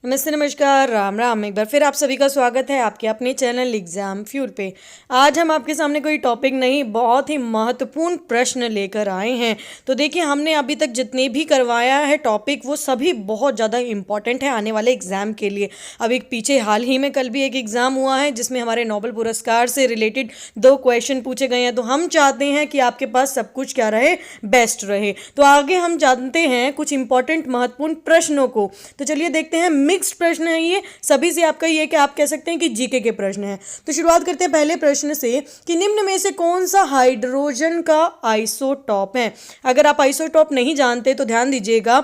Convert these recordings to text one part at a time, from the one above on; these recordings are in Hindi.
नमस्ते, नमस्कार, राम राम। एक बार फिर आप सभी का स्वागत है आपके अपने चैनल एग्जाम फ्यूल पे। आज हम आपके सामने कोई टॉपिक नहीं, बहुत ही महत्वपूर्ण प्रश्न लेकर आए हैं। तो देखिए, हमने अभी तक जितने भी करवाया है टॉपिक, वो सभी बहुत ज़्यादा इंपॉर्टेंट है आने वाले एग्जाम के लिए। अभी पीछे हाल ही में कल भी एक एग्जाम हुआ है जिसमें हमारे नोबेल पुरस्कार से रिलेटेड 2 क्वेश्चन पूछे गए हैं। तो हम चाहते हैं कि आपके पास सब कुछ क्या रहे, बेस्ट रहे। तो आगे हम जानते हैं कुछ इंपॉर्टेंट महत्वपूर्ण प्रश्नों को। तो चलिए देखते हैं। मिक्स्ड प्रश्न है ये, सभी से आपका ये कि आप कह सकते हैं कि जीके के प्रश्न हैं। तो शुरुआत करते हैं पहले प्रश्न से कि निम्न में से कौन सा हाइड्रोजन का आइसोटॉप है। अगर आप आइसोटॉप नहीं जानते तो ध्यान दीजिएगा,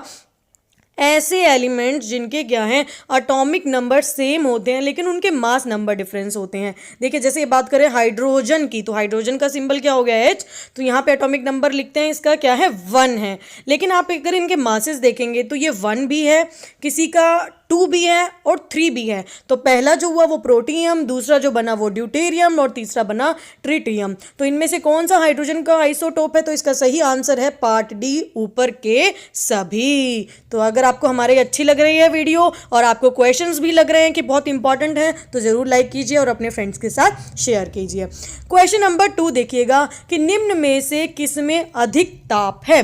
ऐसे एलिमेंट्स जिनके क्या हैं एटॉमिक नंबर सेम होते हैं लेकिन उनके मास नंबर डिफरेंस होते हैं। देखिए, जैसे ये बात करें हाइड्रोजन की, तो हाइड्रोजन का सिंबल क्या हो गया H, तो यहाँ पे एटॉमिक नंबर लिखते हैं, इसका क्या है 1 है। लेकिन आप अगर इनके मासेस देखेंगे तो ये 1 भी है, किसी का 2 भी है और 3 भी है। तो पहला जो हुआ वो प्रोटियम, दूसरा जो बना वो ड्यूटेरियम और तीसरा बना ट्रिटियम। तो इनमें से कौन सा हाइड्रोजन का आइसोटोप है, तो इसका सही आंसर है पार्ट डी, ऊपर के सभी। तो अगर आपको हमारी अच्छी लग रही है वीडियो और आपको क्वेश्चंस भी लग रहे हैं कि बहुत इंपॉर्टेंट है, तो जरूर लाइक कीजिए और अपने फ्रेंड्स के साथ शेयर कीजिए। क्वेश्चन नंबर 2 देखिएगा कि निम्न में से किसमें अधिक ताप है।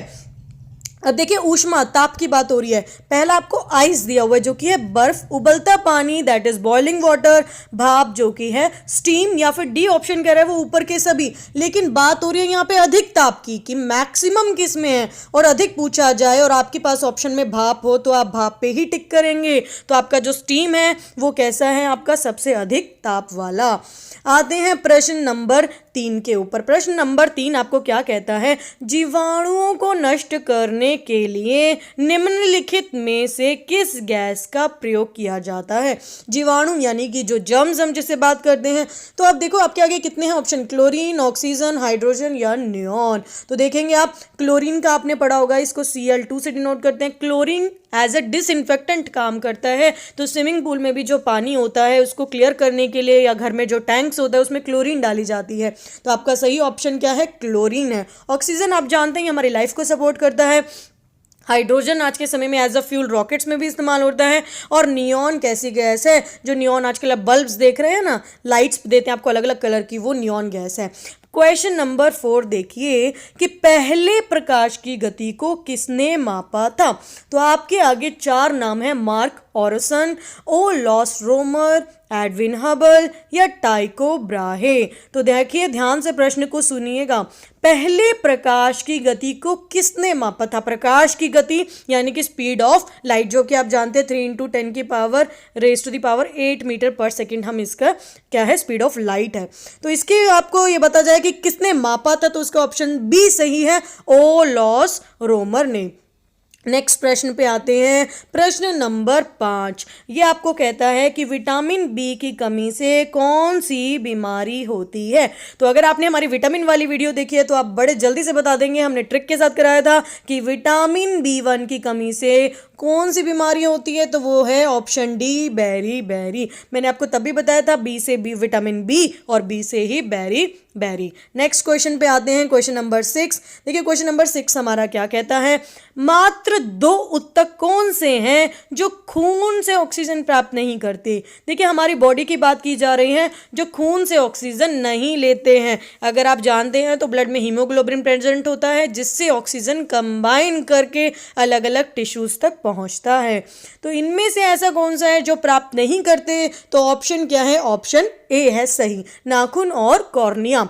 अब देखिए, ऊष्मा ताप की बात हो रही है। पहला आपको आइस दिया हुआ है जो कि है बर्फ, उबलता पानी दैट इज बॉइलिंग वाटर, भाप जो कि है स्टीम, या फिर डी ऑप्शन कह रहा है वो ऊपर के सभी। लेकिन बात हो रही है यहाँ पे अधिक ताप की कि मैक्सिमम किस में है, और अधिक पूछा जाए और आपके पास ऑप्शन में भाप हो तो आप भाप पे ही टिक करेंगे। तो आपका जो स्टीम है वो कैसा है, आपका सबसे अधिक ताप वाला। आते हैं प्रश्न नंबर 3 के ऊपर। प्रश्न नंबर 3 आपको क्या कहता है, जीवाणुओं को नष्ट करने के लिए निम्नलिखित में से किस गैस का प्रयोग किया जाता है। जीवाणु यानी कि जो जर्म्स हम जिससे बात करते हैं। तो अब देखो आपके आगे कितने हैं ऑप्शन, क्लोरीन, ऑक्सीजन, हाइड्रोजन या नियॉन। तो देखेंगे आप, क्लोरीन का आपने पढ़ा होगा, इसको Cl2 से डिनोट करते हैं। क्लोरीन एज ए डिसइंफेक्टेंट काम करता है। तो स्विमिंग पूल में भी जो पानी होता है उसको क्लियर करने के लिए, या घर में जो टैंक्स होता है उसमें क्लोरीन डाली जाती है। तो आपका सही ऑप्शन क्या है, क्लोरीन है। ऑक्सीजन आप जानते हैं हमारी लाइफ को सपोर्ट करता है। हाइड्रोजन आज के समय में एज अ फ्यूल रॉकेट्स में भी इस्तेमाल होता है। और नियॉन कैसी गैस है, जो नियॉन आजकल आप बल्ब्स देख रहे हैं ना, लाइट्स देते हैं आपको अलग अलग कलर की, वो नियॉन गैस है। क्वेश्चन नंबर 4 देखिए कि पहले प्रकाश की गति को किसने मापा था। तो आपके आगे 4 नाम है, मार्क ऑरसन, ओ लॉस रोमर, एडविन हबल या टाइको ब्राहे। तो देखिए ध्यान से प्रश्न को सुनिएगा, पहले प्रकाश की गति को किसने मापा था। प्रकाश की गति यानी कि स्पीड ऑफ लाइट, जो कि आप जानते हैं 3 × 10 की power raise to the power 8 metre per second, हम इसका क्या है स्पीड ऑफ लाइट है। तो इसके आपको ये बता जाए कि किसने मापा था, तो उसका ऑप्शन बी सही है, ओ लॉस रोमर ने। नेक्स्ट प्रश्न पे आते हैं। प्रश्न नंबर 5 ये आपको कहता है कि विटामिन बी की कमी से कौन सी बीमारी होती है। तो अगर आपने हमारी विटामिन वाली वीडियो देखी है तो आप बड़े जल्दी से बता देंगे, हमने ट्रिक के साथ कराया था कि विटामिन B1 की कमी से कौन सी बीमारी होती है, तो वो है ऑप्शन डी, बेरी बेरी। मैंने आपको तभी बताया था, बी से बी विटामिन बी और बी से ही बेरी बेरी। नेक्स्ट क्वेश्चन पे आते हैं, क्वेश्चन नंबर 6। देखिए क्वेश्चन नंबर 6 हमारा क्या कहता है, मात्र 2 उत्तक कौन से हैं जो खून से ऑक्सीजन प्राप्त नहीं करते। देखिए हमारी बॉडी की बात की जा रही है जो खून से ऑक्सीजन नहीं लेते हैं। अगर आप जानते हैं तो ब्लड में हीमोग्लोबिन प्रेजेंट होता है जिससे ऑक्सीजन कंबाइन करके अलग अलग टिश्यूज तक पहुंचता है। तो इनमें से ऐसा कौन सा है जो प्राप्त नहीं करते, तो ऑप्शन क्या है, ऑप्शन ए है सही, नाखून और कॉर्निया।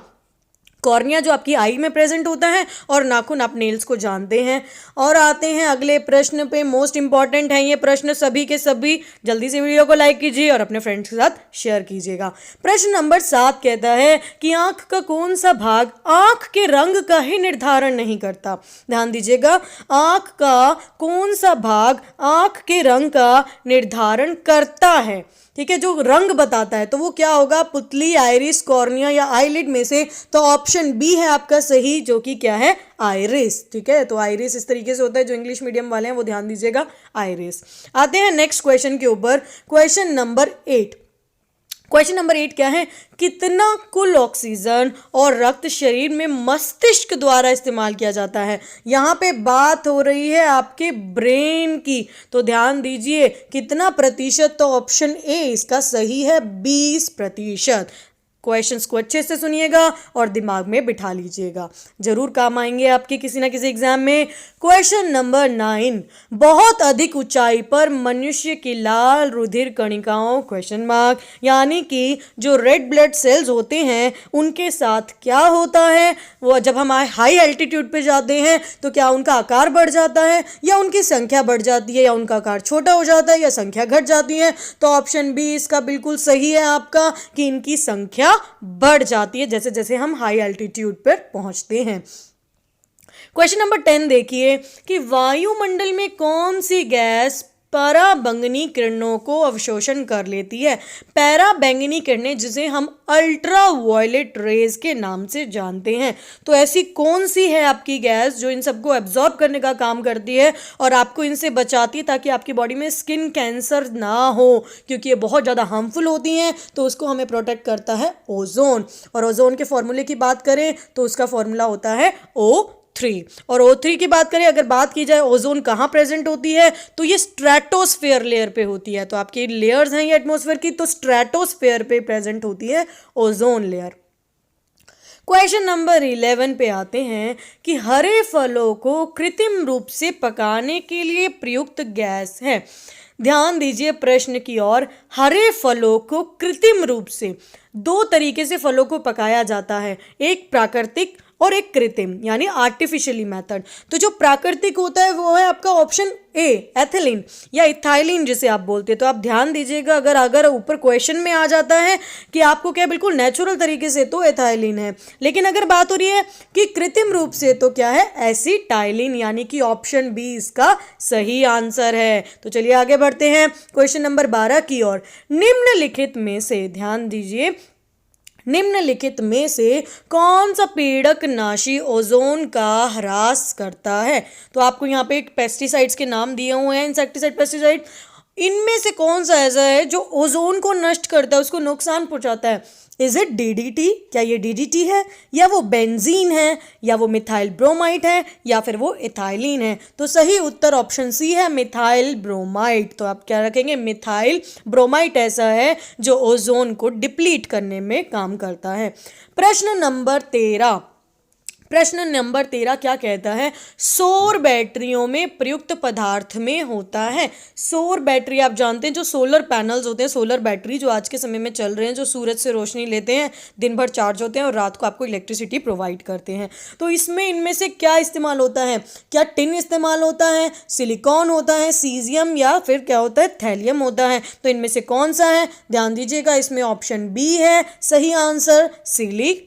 कॉर्निया जो आपकी आई में प्रेजेंट होता है और नाखून आप नेल्स को जानते हैं। और आते हैं अगले प्रश्न पे, मोस्ट इंपॉर्टेंट है ये प्रश्न सभी के सभी। जल्दी से वीडियो को लाइक कीजिए और अपने फ्रेंड्स के साथ शेयर कीजिएगा। प्रश्न नंबर 7 कहता है कि आंख का कौन सा भाग आंख के रंग का ही निर्धारण नहीं करता। ध्यान दीजिएगा, आंख का कौन सा भाग आंख के रंग का निर्धारण करता है, ठीक है, जो रंग बताता है, तो वो क्या होगा, पुतली, आइरिस, कॉर्निया या आईलिड में से। तो ऑप्शन बी है आपका सही, जो कि क्या है, आइरिस। ठीक है, तो आइरिस इस तरीके से होता है, जो इंग्लिश मीडियम वाले हैं वो ध्यान दीजिएगा, आइरिस। आते हैं नेक्स्ट क्वेश्चन के ऊपर, क्वेश्चन नंबर 8। क्वेश्चन नंबर 8 क्या है, कितना कुल ऑक्सीजन और रक्त शरीर में मस्तिष्क द्वारा इस्तेमाल किया जाता है। यहाँ पे बात हो रही है आपके ब्रेन की, तो ध्यान दीजिए कितना प्रतिशत, तो ऑप्शन ए इसका सही है 20%। क्वेश्चंस को अच्छे से सुनिएगा और दिमाग में बिठा लीजिएगा, जरूर काम आएंगे आपके किसी ना किसी एग्जाम में। क्वेश्चन नंबर 9, बहुत अधिक ऊंचाई पर मनुष्य की लाल रुधिर कणिकाओं क्वेश्चन मार्क यानी कि जो रेड ब्लड सेल्स होते हैं उनके साथ क्या होता है। वो जब हम हाई एल्टीट्यूड पे जाते हैं तो क्या उनका आकार बढ़ जाता है या उनकी संख्या बढ़ जाती है, या उनका आकार छोटा हो जाता है या संख्या घट जाती है। तो ऑप्शन बी इसका बिल्कुल सही है आपका कि इनकी संख्या बढ़ जाती है जैसे जैसे हम हाई एल्टीट्यूड पर पहुंचते हैं। क्वेश्चन नंबर 10 देखिए कि वायुमंडल में कौन सी गैस पराबैंगनी किरणों को अवशोषण कर लेती है। पराबैंगनी किरणें जिसे हम अल्ट्रा वायलेट रेज के नाम से जानते हैं, तो ऐसी कौन सी है आपकी गैस जो इन सबको एब्जॉर्ब करने का काम करती है और आपको इनसे बचाती है ताकि आपकी बॉडी में स्किन कैंसर ना हो, क्योंकि ये बहुत ज़्यादा हार्मफुल होती हैं। तो उसको हमें प्रोटेक्ट करता है ओजोन, और ओजोन के फॉर्मूले की बात करें तो उसका फॉर्मूला होता है O3। और O3 की बात करें, अगर बात की जाए ओजोन कहाँ प्रेजेंट होती है, तो ये स्ट्रेटोस्फेयर लेयर पे होती है। तो आपकी लेयर्स हैं ये एटमॉस्फेयर की, तो स्ट्रेटोस्फेयर पे प्रेजेंट होती है ओजोन लेयर। क्वेश्चन नंबर 11 पे आते हैं कि हरे फलों को कृत्रिम रूप से पकाने के लिए प्रयुक्त गैस है। ध्यान दीजिए प्रश्न की ओर। हरे फलों को कृत्रिम रूप से, दो तरीके से फलों को पकाया जाता है, एक प्राकृतिक और एक कृत्रिम यानी आर्टिफिशियली मेथड। तो जो प्राकृतिक होता है वो है आपका ऑप्शन ए एथिलीन या इथाइलिन जिसे आप बोलते हैं। तो आप ध्यान दीजिएगा, अगर ऊपर क्वेश्चन में आ जाता है कि आपको क्या बिल्कुल नेचुरल तरीके से, तो एथाइलिन है, लेकिन अगर बात हो रही है कि कृत्रिम रूप से तो क्या है एसिटाइलिन, यानी कि ऑप्शन बी इसका सही आंसर है। तो चलिए आगे बढ़ते हैं क्वेश्चन नंबर 12 की ओर। निम्नलिखित में से, ध्यान दीजिए, निम्नलिखित में से कौन सा पीड़क नाशी ओजोन का ह्रास करता है। तो आपको यहाँ पे एक पेस्टिसाइड्स के नाम दिए हुए हैं, इंसेक्टिसाइड, पेस्टिसाइड। इनमें से कौन सा ऐसा है जो ओजोन को नष्ट करता है, उसको नुकसान पहुंचाता है। इज इट डीडीटी, क्या ये डीडीटी है, या वो बेंजीन है, या वो मिथाइल ब्रोमाइड है, या फिर वो इथाइलिन है। तो सही उत्तर ऑप्शन सी है मिथाइल ब्रोमाइड। तो आप क्या रखेंगे, मिथाइल ब्रोमाइड ऐसा है जो ओजोन को डिप्लीट करने में काम करता है। प्रश्न नंबर 13, प्रश्न नंबर 13 क्या कहता है, सौर बैटरियों में प्रयुक्त पदार्थ में होता है। सौर बैटरी आप जानते हैं, जो सोलर पैनल्स होते हैं, सोलर बैटरी जो आज के समय में चल रहे हैं, जो सूरज से रोशनी लेते हैं, दिन भर चार्ज होते हैं और रात को आपको इलेक्ट्रिसिटी प्रोवाइड करते हैं। तो इसमें इनमें से क्या इस्तेमाल होता है, क्या टिन इस्तेमाल होता है, सिलिकॉन होता है, सीजियम, या फिर क्या होता है थैलियम होता है। तो इनमें से कौन सा है, ध्यान दीजिएगा, इसमें ऑप्शन बी है सही आंसर, सिलिकॉन।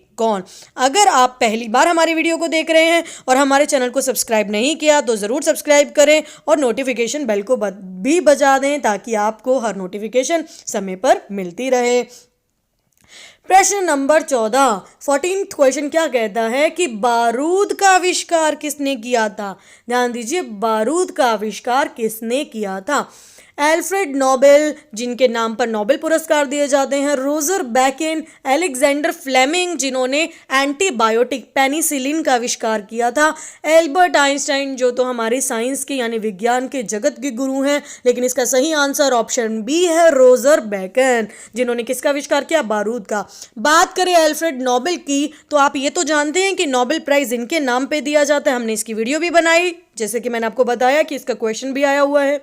अगर आप पहली बार हमारी वीडियो को देख रहे हैं और हमारे चैनल को सब्सक्राइब नहीं किया तो ज़रूर सब्सक्राइब करें और नोटिफिकेशन बेल को भी बजा दें ताकि आपको हर नोटिफिकेशन समय पर मिलती रहे। प्रश्न नंबर 14, 14th क्वेश्चन क्या कहता है कि बारूद का आविष्कार किसने किया था। ध्यान दीजिए, बारूद का आविष्कार किसने किया था। एल्फ्रेड नोबेल, जिनके नाम पर नोबेल पुरस्कार दिए जाते हैं, रोजर बैकेन, अलेक्जेंडर फ्लेमिंग, जिन्होंने एंटीबायोटिक पेनिसिलिन का आविष्कार किया था, एल्बर्ट आइंस्टाइन, जो तो हमारी साइंस के यानी विज्ञान के जगत के गुरु हैं, लेकिन इसका सही आंसर ऑप्शन बी है रोजर बैकेन, जिन्होंने किसका आविष्कार किया, बारूद का। बात करें एल्फ्रेड नोबेल की, तो आप ये तो जानते हैं कि नोबेल प्राइज इनके नाम पे दिया जाता है। हमने इसकी वीडियो भी बनाई, जैसे कि मैंने आपको बताया कि इसका क्वेश्चन भी आया हुआ है।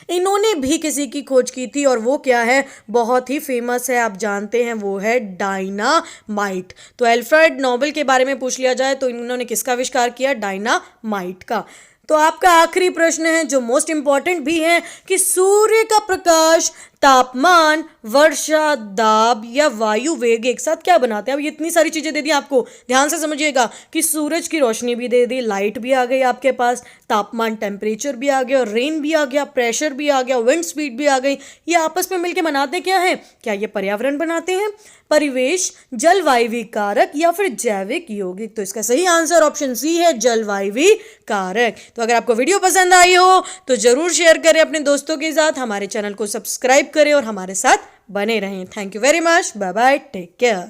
इन्होंने भी किसी की खोज की थी और वो क्या है, बहुत ही फेमस है, आप जानते हैं, वो है डायनामाइट। तो एल्फ्रेड नोबेल के बारे में पूछ लिया जाए तो इन्होंने किसका आविष्कार किया, डायनामाइट का। तो आपका आखिरी प्रश्न है जो मोस्ट इंपॉर्टेंट भी है कि सूर्य का प्रकाश, तापमान, वर्षा, दाब या वायु वेग एक साथ क्या बनाते हैं। अब ये इतनी सारी चीजें दे दी आपको, ध्यान से समझिएगा कि सूरज की रोशनी भी दे दी, लाइट भी आ गई आपके पास, तापमान टेम्परेचर भी आ गया, रेन भी आ गया, प्रेशर भी आ गया, विंड स्पीड भी आ गई। ये आपस में मिलकर बनाते क्या है, क्या ये पर्यावरण बनाते हैं, परिवेश, जलवायु कारक या फिर जैविक यौगिक। तो इसका सही आंसर ऑप्शन सी है जलवायु कारक। तो अगर आपको वीडियो पसंद आई हो तो जरूर शेयर करें अपने दोस्तों के साथ, हमारे चैनल को सब्सक्राइब करें और हमारे साथ बने रहें। Thank you very much, bye bye, take care.